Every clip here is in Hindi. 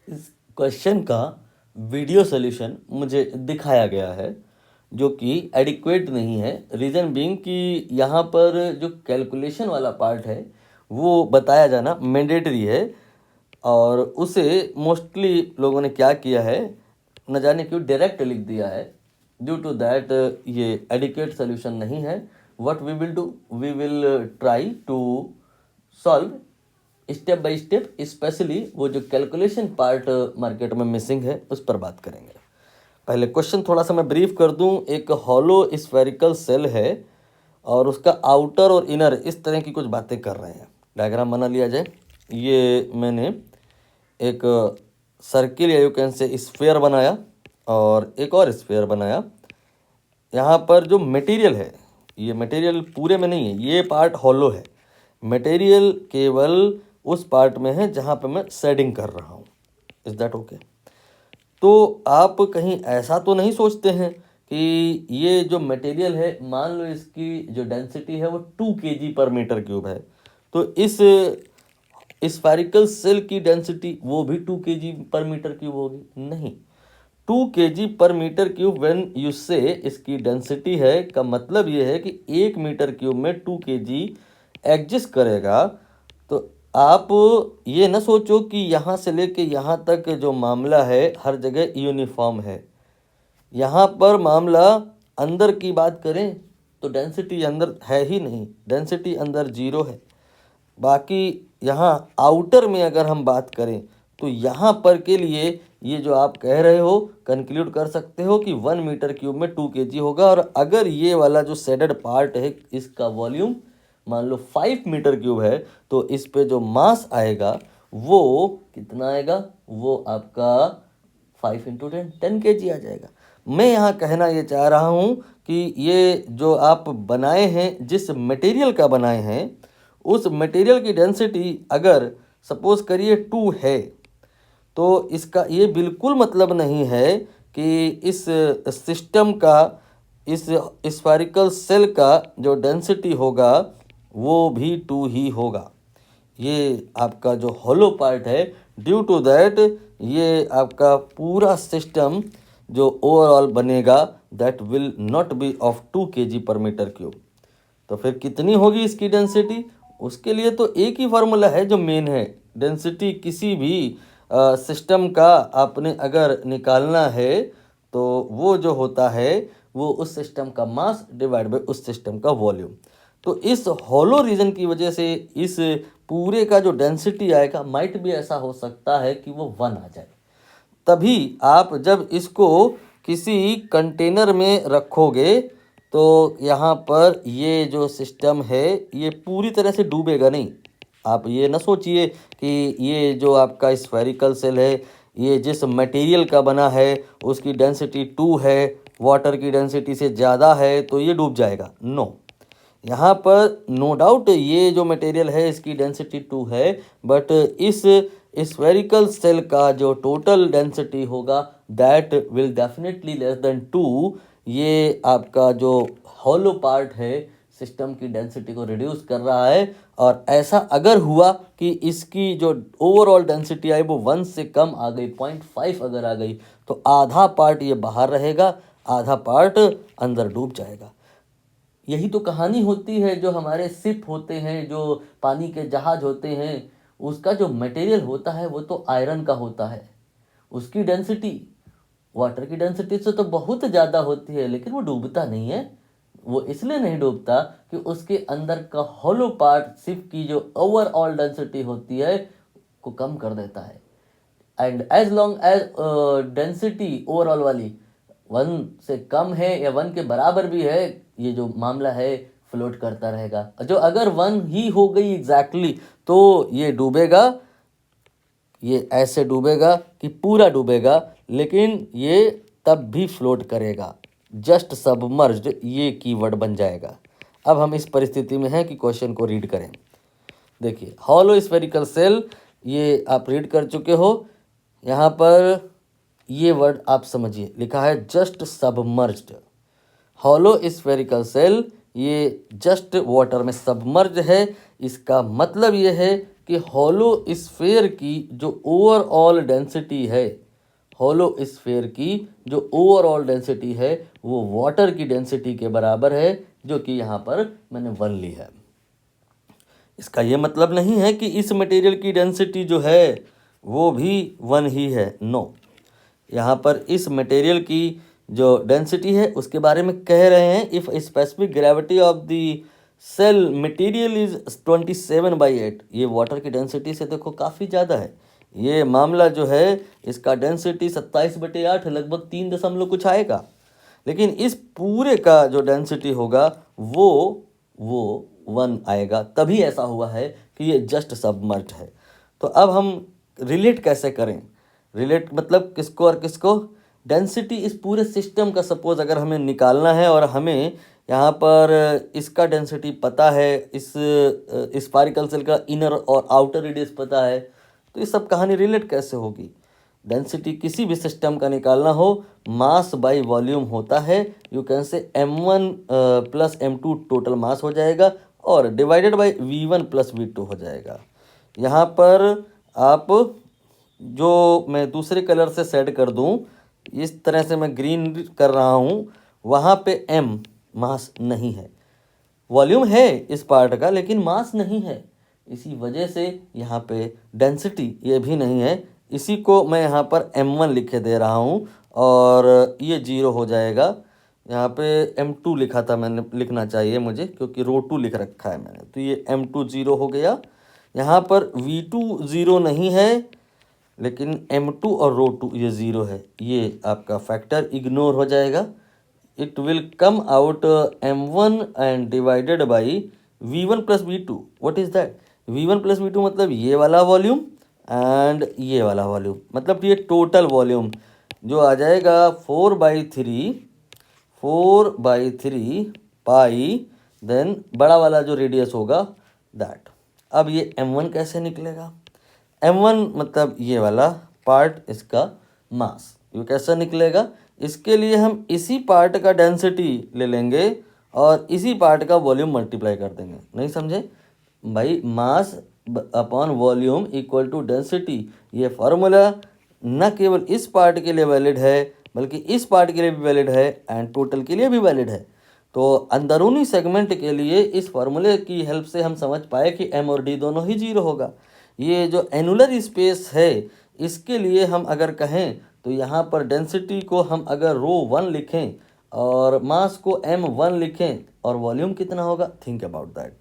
इस क्वेश्चन का वीडियो सॉल्यूशन मुझे दिखाया गया है जो कि एडिक्वेट नहीं है। रीज़न बीइंग कि यहाँ पर जो कैलकुलेशन वाला पार्ट है वो बताया जाना मैंडेटरी है, और उसे मोस्टली लोगों ने क्या किया है न जाने क्यों डायरेक्ट लिख दिया है। ड्यू टू दैट ये एडिक्वेट सोल्यूशन नहीं है। What we will do, we will try to solve step by step, specially वो जो कैलकुलेशन पार्ट मार्केट में मिसिंग है उस पर बात करेंगे। पहले क्वेश्चन थोड़ा सा मैं ब्रीफ कर दूं। एक हॉलो स्फेरिकल सेल है और उसका आउटर और इनर इस तरह की कुछ बातें कर रहे हैं। डायग्राम बना लिया जाए। ये मैंने एक सर्किल या यू कैन से स्फेयर बनाया और एक और स्फेयर बनाया। यहाँ पर जो मटेरियल है, ये मटेरियल पूरे में नहीं है, ये पार्ट हॉलो है। मटेरियल केवल उस पार्ट में है जहाँ पे मैं शेडिंग कर रहा हूँ। Is that okay? तो आप कहीं ऐसा तो नहीं सोचते हैं कि ये जो मटेरियल है, मान लो इसकी जो डेंसिटी है वो 2 kg पर मीटर क्यूब है, तो इस स्फेरिकल सेल की डेंसिटी वो भी 2 kg पर मीटर क्यूब होगी? नहीं। 2 kg पर मीटर क्यूब व्हेन यू से इसकी डेंसिटी है का मतलब ये है कि 1 मीटर क्यूब में 2 kg एग्जिस्ट करेगा। तो आप ये ना सोचो कि यहाँ से लेके यहाँ तक जो मामला है हर जगह यूनिफॉर्म है। यहाँ पर मामला अंदर की बात करें तो डेंसिटी अंदर है ही नहीं, डेंसिटी अंदर 0 है। बाकी यहाँ आउटर में अगर हम बात करें तो यहाँ पर के लिए ये जो आप कह रहे हो कंक्लूड कर सकते हो कि 1 मीटर क्यूब में 2 kg होगा। और अगर ये वाला जो शेडेड पार्ट है इसका वॉल्यूम मान लो 5 मीटर क्यूब है, तो इस पे जो मास आएगा वो कितना आएगा? वो आपका 5 इंटू 10 kg आ जाएगा। मैं यहाँ कहना ये चाह रहा हूँ कि ये जो आप बनाए हैं, जिस मटेरियल का बनाए हैं, उस मटेरियल की डेंसिटी अगर सपोज करिए 2 है, तो इसका ये बिल्कुल मतलब नहीं है कि इस सिस्टम का, इस स्फेरिकल सेल का जो डेंसिटी होगा वो भी 2 ही होगा। ये आपका जो हॉलो पार्ट है, ड्यू टू दैट ये आपका पूरा सिस्टम जो ओवरऑल बनेगा that will not be of 2 kg पर मीटर क्यूब। तो फिर कितनी होगी इसकी डेंसिटी? उसके लिए तो एक ही फार्मूला है जो मेन है। डेंसिटी किसी भी सिस्टम का आपने अगर निकालना है तो वो जो होता है वो उस सिस्टम का मास डिवाइड बाय उस सिस्टम का वॉल्यूम। तो इस हॉलो रीजन की वजह से इस पूरे का जो डेंसिटी आएगा, माइट भी ऐसा हो सकता है कि वो 1 आ जाए। तभी आप जब इसको किसी कंटेनर में रखोगे तो यहाँ पर ये जो सिस्टम है ये पूरी तरह से डूबेगा नहीं। आप ये ना सोचिए कि ये जो आपका स्फेरिकल सेल है ये जिस मटेरियल का बना है उसकी डेंसिटी 2 है, वाटर की डेंसिटी से ज़्यादा है तो ये डूब जाएगा। नो, यहाँ पर नो डाउट ये जो मटेरियल है इसकी डेंसिटी 2 है, बट इस स्फेरिकल सेल का जो टोटल डेंसिटी होगा that will definitely less than 2। ये आपका जो हॉलो पार्ट है सिस्टम की डेंसिटी को रिड्यूस कर रहा है। और ऐसा अगर हुआ कि इसकी जो ओवरऑल डेंसिटी आई वो 1 से कम आ गई, 0.5 अगर आ गई, तो आधा पार्ट ये बाहर रहेगा, आधा पार्ट अंदर डूब जाएगा। यही तो कहानी होती है। जो हमारे शिप होते हैं, जो पानी के जहाज होते हैं, उसका जो मटेरियल होता है वो तो आयरन का होता है। उसकी डेंसिटी वाटर की डेंसिटी से तो बहुत ज़्यादा होती है, लेकिन वो डूबता नहीं है। वो इसलिए नहीं डूबता कि उसके अंदर का हॉलो पार्ट शिप की जो ओवरऑल डेंसिटी होती है को कम कर देता है। And as long as density overall वाली 1 से कम है या 1 के बराबर भी है, ये जो मामला है फ्लोट करता रहेगा। जो अगर 1 ही हो गई एग्जैक्टली तो ये डूबेगा, ये ऐसे डूबेगा कि पूरा डूबेगा, लेकिन ये तब भी फ्लोट करेगा। जस्ट सबमर्ज्ड ये कीवर्ड बन जाएगा। अब हम इस परिस्थिति में हैं कि क्वेश्चन को रीड करें। देखिए, हॉलो स्फेरिकल सेल ये आप रीड कर चुके हो। यहाँ पर ये वर्ड आप समझिए, लिखा है just submerged. Hollow spherical shell ये जस्ट वाटर में सबमर्ज है। इसका मतलब ये है कि होलो स्फेयर की जो ओवरऑल डेंसिटी है, होलो स्फेयर की जो ओवरऑल डेंसिटी है वो वाटर की डेंसिटी के बराबर है, जो कि यहाँ पर मैंने 1 ली है। इसका ये मतलब नहीं है कि इस मटेरियल की डेंसिटी जो है वो भी 1 ही है, नो। यहाँ पर इस मटेरियल की जो डेंसिटी है उसके बारे में कह रहे हैं, if specific gravity of the cell material is 27/8। ये वाटर की डेंसिटी से देखो काफ़ी ज़्यादा है। ये मामला जो है इसका डेंसिटी 27/8 लगभग 3 दशमलव कुछ आएगा, लेकिन इस पूरे का जो डेंसिटी होगा वो 1 आएगा। तभी ऐसा हुआ है कि ये जस्ट सबमर्ज है। तो अब हम रिलेट कैसे करें? रिलेट मतलब किसको और किसको? डेंसिटी इस पूरे सिस्टम का सपोज अगर हमें निकालना है और हमें यहाँ पर इसका डेंसिटी पता है, इस स्फेरिकल सेल का इनर और आउटर रेडियस पता है, तो ये सब कहानी रिलेट कैसे होगी? डेंसिटी किसी भी सिस्टम का निकालना हो, मास बाय वॉल्यूम होता है। You can say m1 plus m2 total mass हो जाएगा और divided by v1 plus v2 हो जाएगा। यहाँ पर आप जो मैं दूसरे कलर से सेट कर दूँ, इस तरह से मैं ग्रीन कर रहा हूँ, वहाँ पे m मास नहीं है। वॉल्यूम है इस पार्ट का लेकिन मास नहीं है, इसी वजह से यहाँ पे डेंसिटी ये भी नहीं है। इसी को मैं यहाँ पर m1 लिखे दे रहा हूँ और ये 0 हो जाएगा। यहाँ पे m2 लिखा था मैंने, लिखना चाहिए मुझे क्योंकि रो 2 लिख रखा है मैंने, तो ये m2 0 हो गया। यहाँ पर v2 0 नहीं है लेकिन m2 और रो 2 ये 0 है, ये आपका फैक्टर इग्नोर हो जाएगा। It will come out m1 and divided by v1 plus v2. What is that? v1 plus v2 मतलब ये वाला वॉल्यूम एंड ये वाला वॉल्यूम, मतलब ये टोटल वॉल्यूम जो आ जाएगा 4/3 पाई, देन बड़ा वाला जो रेडियस होगा दैट। अब ये m1 कैसे निकलेगा? m1 मतलब ये वाला पार्ट, इसका मास, ये कैसे निकलेगा? इसके लिए हम इसी पार्ट का डेंसिटी ले लेंगे और इसी पार्ट का वॉल्यूम मल्टीप्लाई कर देंगे। नहीं समझे भाई? Mass upon volume equal to density, ये फार्मूला न केवल इस पार्ट के लिए वैलिड है बल्कि इस पार्ट के लिए भी वैलिड है एंड टोटल के लिए भी वैलिड है। तो अंदरूनी सेगमेंट के लिए इस फार्मूले की हेल्प से हम समझ पाए कि m और d दोनों ही 0 होगा। ये जो एनुलर स्पेस है इसके लिए हम अगर कहें तो यहाँ पर डेंसिटी को हम अगर रो 1 लिखें और मास को m1 लिखें और वॉल्यूम कितना होगा, थिंक अबाउट दैट।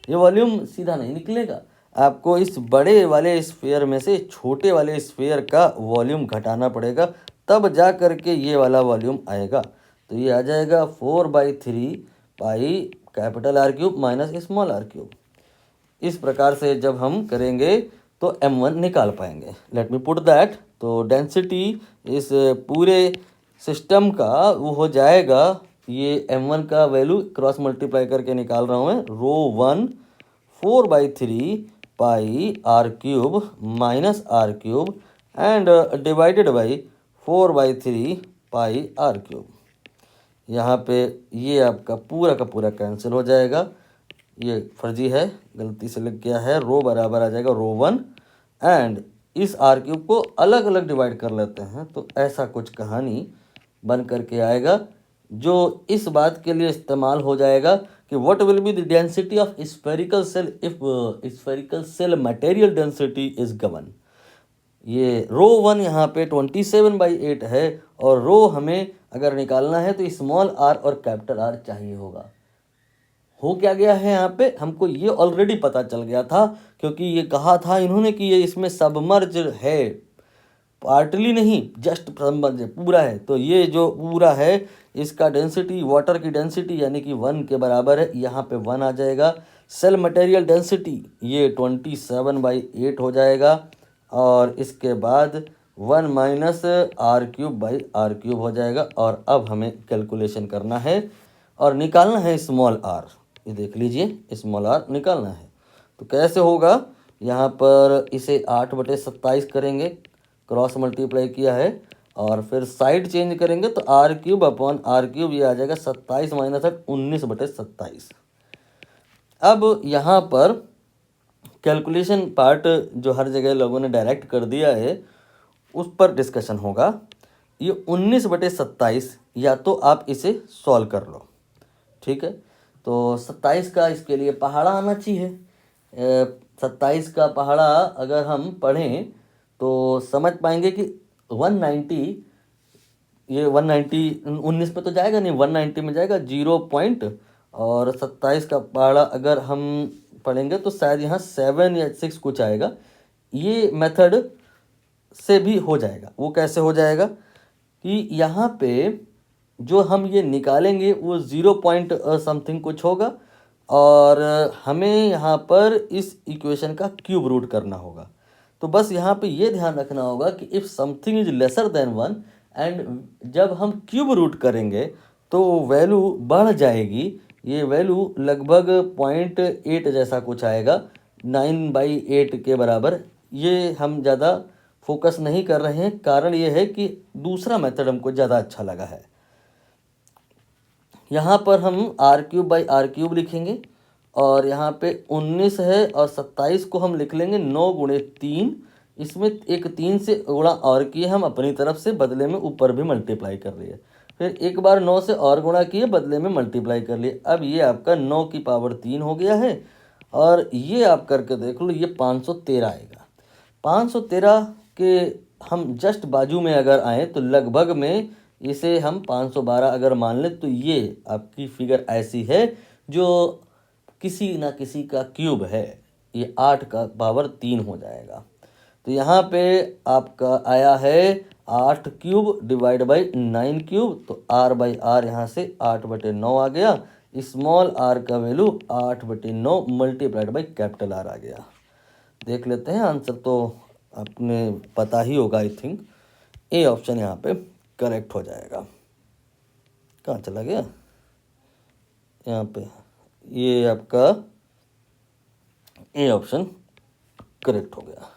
ये वॉल्यूम सीधा नहीं निकलेगा, आपको इस बड़े वाले स्फीयर में से छोटे वाले स्फीयर का वॉल्यूम घटाना पड़ेगा, तब जा करके ये वाला वॉल्यूम आएगा। तो ये आ जाएगा 4/3 pi capital R cube minus small r cube. इस प्रकार से जब हम करेंगे तो m1 निकाल पाएंगे। Let me put that. तो डेंसिटी इस पूरे सिस्टम का वो हो जाएगा, ये m1 का वैल्यू क्रॉस मल्टीप्लाई करके निकाल रहा हूँ मैं, रो 1 4/3 पाई R cube minus R cube and divided by 4/3 pi R cube. यहाँ पे ये आपका पूरा का पूरा कैंसिल हो जाएगा, ये फर्जी है, गलती से लिख गया है। रो बराबर आ जाएगा रो 1 एंड इस R क्यूब को अलग अलग डिवाइड कर लेते हैं, तो ऐसा कुछ कहानी बन करके आएगा जो इस बात के लिए इस्तेमाल हो जाएगा कि what will be the density of spherical shell if spherical shell material density is given. ये रो 1 यहाँ पे 27/8 है और रो हमें अगर निकालना है तो स्मॉल r और कैपिटल R चाहिए होगा। हो क्या गया है यहाँ पे, हमको ये ऑलरेडी पता चल गया था क्योंकि ये कहा था इन्होंने कि ये इसमें सबमर्ज है, पार्टली नहीं जस्ट सबमर्ज है, पूरा है। तो ये जो पूरा है इसका डेंसिटी, वाटर की डेंसिटी यानी कि 1 के बराबर है, यहाँ पे 1 आ जाएगा। सेल मटेरियल डेंसिटी ये 27/8 हो जाएगा और इसके बाद 1 माइनस R क्यूब हो जाएगा। और अब हमें कैलकुलेशन करना है और निकालना है स्मॉल r। ये देख लीजिए स्मॉल r निकालना है, तो कैसे होगा? यहाँ पर इसे 8/27 करेंगे, क्रॉस मल्टीप्लाई किया है और फिर साइड चेंज करेंगे तो R cube upon R cube ये आ जाएगा 27 माइनस 8 19/27। अब यहाँ पर कैलकुलेशन पार्ट जो हर जगह लोगों ने डायरेक्ट कर दिया है उस पर डिस्कशन होगा। ये 19/27 या तो आप इसे सॉल्व कर लो, ठीक है। तो 27 का इसके लिए पहाड़ा आना चाहिए। 27 का पहाड़ा अगर हम पढ़ें तो समझ पाएंगे कि 190, ये 190 19 पे तो जाएगा नहीं, 190 में जाएगा 0 पॉइंट, और 27 का पहाड़ा अगर हम पढ़ेंगे तो शायद यहाँ 7 या 6 कुछ आएगा। ये मेथड से भी हो जाएगा। वो कैसे हो जाएगा कि यहाँ पे जो हम ये निकालेंगे वो 0 पॉइंट समथिंग कुछ होगा, और हमें यहाँ पर इस इक्वेशन का क्यूब रूट करना होगा। तो बस यहाँ पे ये ध्यान रखना होगा कि if something is lesser than 1 and जब हम क्यूब रूट करेंगे तो वैल्यू बढ़ जाएगी। ये वैल्यू लगभग 0.8 जैसा कुछ आएगा, 9/8 के बराबर। ये हम ज़्यादा फोकस नहीं कर रहे हैं, कारण ये है कि दूसरा मेथड हमको ज़्यादा अच्छा लगा है। यहाँ पर हम r³ लिखेंगे, और यहाँ पे 19 है और 27 को हम लिख लेंगे 9 × 3। इसमें एक 3 से गुणा और किए हम अपनी तरफ से, बदले में ऊपर भी मल्टीप्लाई कर लिए, फिर एक बार 9 से और गुणा किए, बदले में मल्टीप्लाई कर लिए। अब ये आपका 9 की पावर 3 हो गया है, और ये आप करके देख लो, ये 513 आएगा। 513 के हम जस्ट बाजू में अगर आए तो लगभग में इसे हम 512 अगर मान लें तो ये आपकी फिगर ऐसी है जो किसी ना किसी का क्यूब है। ये 8 का पावर 3 हो जाएगा। तो यहाँ पे आपका आया है 8³ डिवाइड बाई 9³, तो r/r यहाँ से 8/9 आ गया। स्मॉल r का value 8/9 multiplied by capital R आ गया। देख लेते हैं आंसर, तो आपने पता ही होगा आई थिंक। ए ऑप्शन यहाँ पे करेक्ट हो जाएगा। कहाँ चला गया? यहाँ पे ये आपका ए ऑप्शन करेक्ट हो गया।